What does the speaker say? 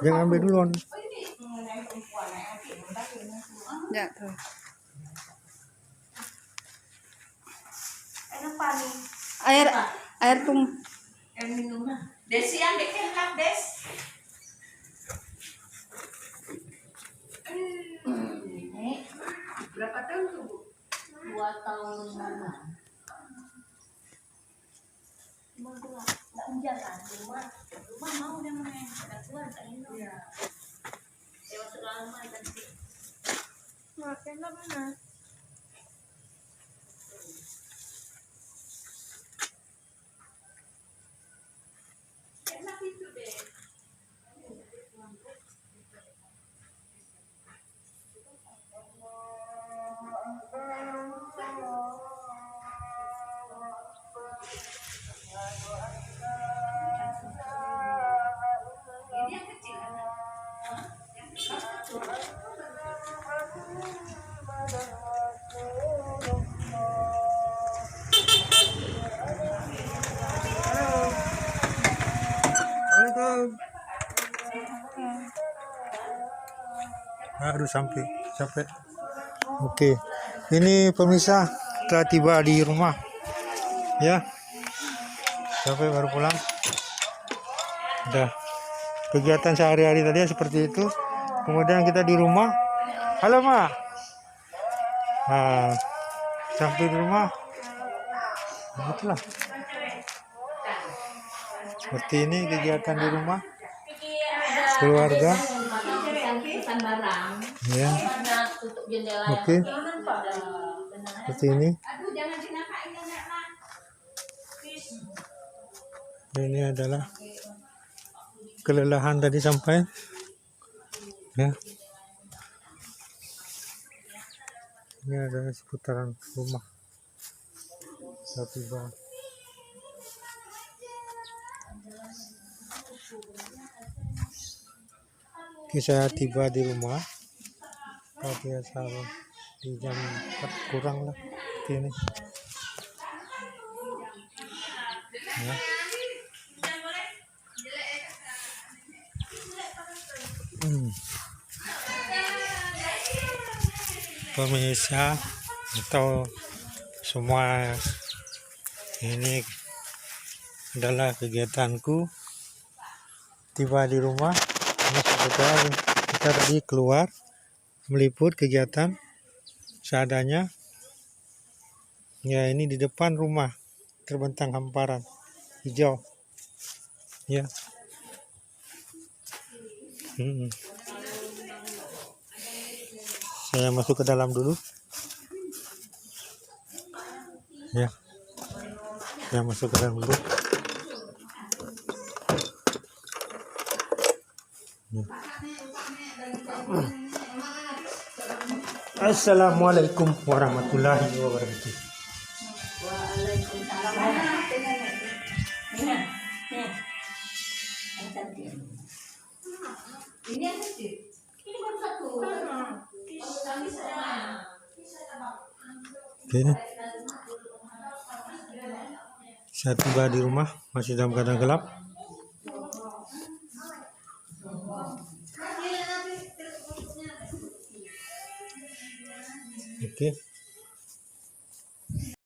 Jangan ambil duluan. Ya, tuh. Air minum. Desi ambil kenap, Des. Berapa tahun tuh, Bu? 2 tahun mana? Nggak jalan, rumah mau dia main, ada keluar dari itu. Iya. Lewat lama nanti. Makan mana? Enak itu deh. Aduh sampai capek. Oke, ini pemirsa telah tiba di rumah ya, sampai baru pulang. Udah kegiatan sehari-hari tadi seperti itu, kemudian kita di rumah. Halo Ma. Nah, sampai di rumah itulah seperti ini kegiatan di rumah keluarga ya. Oke, seperti ini. Ini adalah kelelahan tadi sampai ya. Ini adalah seputaran rumah. Tiba. Saya tiba di rumah tadi di jam 4 kurang lah ini ya. Pemirsa atau semua, ini adalah kegiatanku tiba di rumah. Kita tadi keluar meliput kegiatan seadanya ya. Ini di depan rumah terbentang hamparan hijau ya. Saya masuk ke dalam dulu ya. Saya masuk ke dalam dulu ya. Assalamualaikum warahmatullahi wabarakatuh. Ini ada sih. Ini baru satu. Oke. Saya tiba di rumah masih dalam keadaan gelap. Oke.